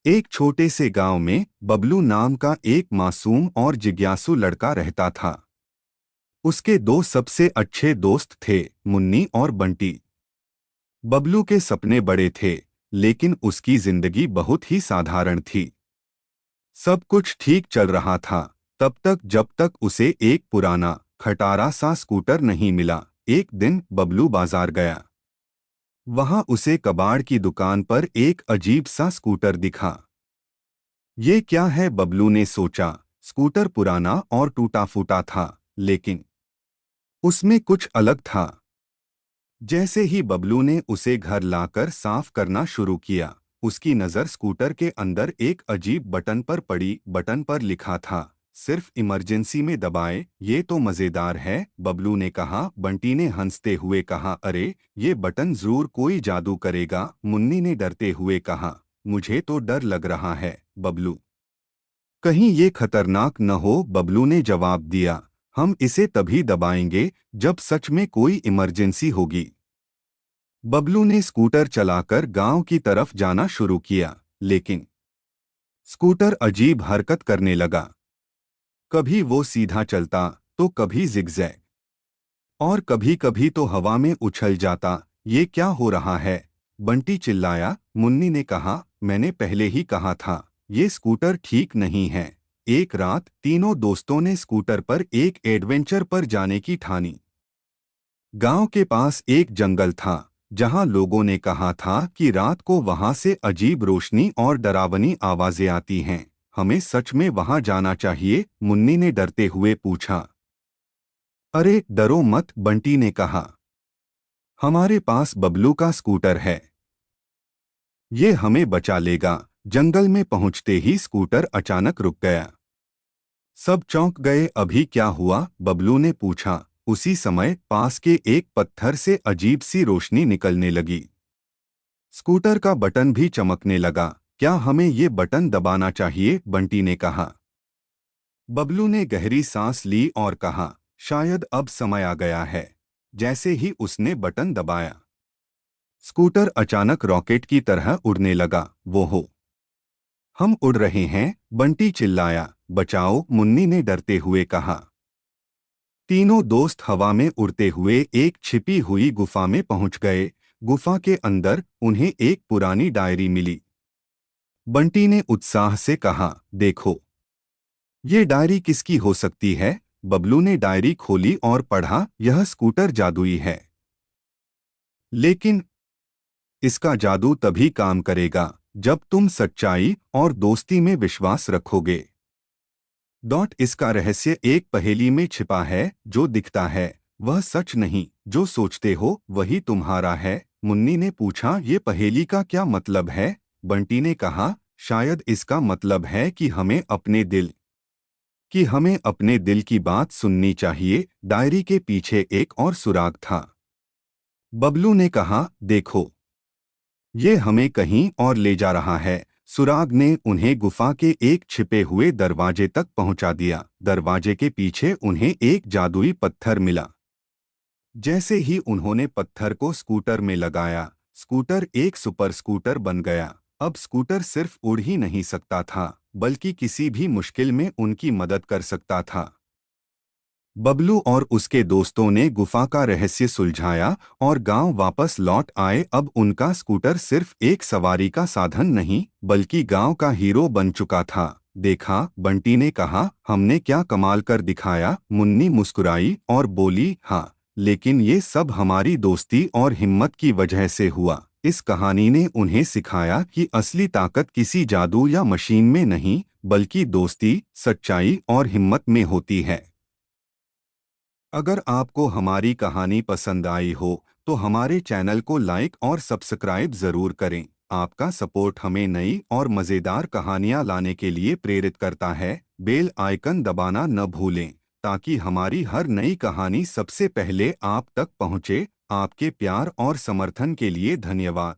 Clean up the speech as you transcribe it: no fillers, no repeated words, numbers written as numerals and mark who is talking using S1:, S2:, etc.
S1: एक छोटे से गांव में बबलू नाम का एक मासूम और जिज्ञासु लड़का रहता था। उसके दो सबसे अच्छे दोस्त थे, मुन्नी और बंटी। बबलू के सपने बड़े थे, लेकिन उसकी जिंदगी बहुत ही साधारण थी। सब कुछ ठीक चल रहा था, तब तक जब तक उसे एक पुराना खटारा सा स्कूटर नहीं मिला। एक दिन बबलू बाजार गया। वहां उसे कबाड़ की दुकान पर एक अजीब सा स्कूटर दिखा। ये क्या है, बबलू ने सोचा। स्कूटर पुराना और टूटा फूटा था, लेकिन उसमें कुछ अलग था। जैसे ही बबलू ने उसे घर लाकर साफ करना शुरू किया, उसकी नज़र स्कूटर के अंदर एक अजीब बटन पर पड़ी। बटन पर लिखा था, सिर्फ इमरजेंसी में दबाएं। ये तो मज़ेदार है, बबलू ने कहा। बंटी ने हंसते हुए कहा, अरे ये बटन जरूर कोई जादू करेगा। मुन्नी ने डरते हुए कहा, मुझे तो डर लग रहा है बबलू, कहीं ये खतरनाक न हो। बबलू ने जवाब दिया, हम इसे तभी दबाएंगे जब सच में कोई इमरजेंसी होगी। बबलू ने स्कूटर चलाकर गांव की तरफ जाना शुरू किया, लेकिन स्कूटर अजीब हरकत करने लगा। कभी वो सीधा चलता, तो कभी जिगजैग, और कभी कभी तो हवा में उछल जाता। ये क्या हो रहा है, बंटी चिल्लाया। मुन्नी ने कहा, मैंने पहले ही कहा था, ये स्कूटर ठीक नहीं है। एक रात तीनों दोस्तों ने स्कूटर पर एक एडवेंचर पर जाने की ठानी। गांव के पास एक जंगल था, जहां लोगों ने कहा था कि रात को वहां से अजीब रोशनी और डरावनी आवाजें आती हैं। हमें सच में वहां जाना चाहिए, मुन्नी ने डरते हुए पूछा। अरे डरो मत, बंटी ने कहा, हमारे पास बबलू का स्कूटर है, ये हमें बचा लेगा। जंगल में पहुंचते ही स्कूटर अचानक रुक गया। सब चौंक गए। अभी क्या हुआ, बबलू ने पूछा। उसी समय पास के एक पत्थर से अजीब सी रोशनी निकलने लगी। स्कूटर का बटन भी चमकने लगा। क्या हमें ये बटन दबाना चाहिए, बंटी ने कहा। बबलू ने गहरी सांस ली और कहा, शायद अब समय आ गया है। जैसे ही उसने बटन दबाया, स्कूटर अचानक रॉकेट की तरह उड़ने लगा। वो हो, हम उड़ रहे हैं, बंटी चिल्लाया। बचाओ, मुन्नी ने डरते हुए कहा। तीनों दोस्त हवा में उड़ते हुए एक छिपी हुई गुफा में पहुंच गए। गुफा के अंदर उन्हें एक पुरानी डायरी मिली। बंटी ने उत्साह से कहा, देखो, ये डायरी किसकी हो सकती है। बबलू ने डायरी खोली और पढ़ा, यह स्कूटर जादुई है, लेकिन इसका जादू तभी काम करेगा जब तुम सच्चाई और दोस्ती में विश्वास रखोगे। इसका रहस्य एक पहेली में छिपा है, जो दिखता है वह सच नहीं, जो सोचते हो वही तुम्हारा है। मुन्नी ने पूछा, ये पहेली का क्या मतलब है। बंटी ने कहा, शायद इसका मतलब है कि हमें अपने दिल की बात सुननी चाहिए। डायरी के पीछे एक और सुराग था। बबलू ने कहा, देखो, ये हमें कहीं और ले जा रहा है। सुराग ने उन्हें गुफा के एक छिपे हुए दरवाजे तक पहुंचा दिया। दरवाजे के पीछे उन्हें एक जादुई पत्थर मिला। जैसे ही उन्होंने पत्थर को स्कूटर में लगाया, स्कूटर एक सुपर स्कूटर बन गया। अब स्कूटर सिर्फ उड़ ही नहीं सकता था, बल्कि किसी भी मुश्किल में उनकी मदद कर सकता था। बबलू और उसके दोस्तों ने गुफा का रहस्य सुलझाया और गांव वापस लौट आए। अब उनका स्कूटर सिर्फ एक सवारी का साधन नहीं, बल्कि गांव का हीरो बन चुका था। देखा, बंटी ने कहा, हमने क्या कमाल कर दिखाया। मुन्नी मुस्कुराई और बोली, हाँ, लेकिन ये सब हमारी दोस्ती और हिम्मत की वजह से हुआ। इस कहानी ने उन्हें सिखाया कि असली ताकत किसी जादू या मशीन में नहीं, बल्कि दोस्ती, सच्चाई और हिम्मत में होती है। अगर आपको हमारी कहानी पसंद आई हो, तो हमारे चैनल को लाइक और सब्सक्राइब ज़रूर करें। आपका सपोर्ट हमें नई और मज़ेदार कहानियाँ लाने के लिए प्रेरित करता है। बेल आइकन दबाना न भूलें, ताकि हमारी हर नई कहानी सबसे पहले आप तक पहुँचे। आपके प्यार और समर्थन के लिए धन्यवाद।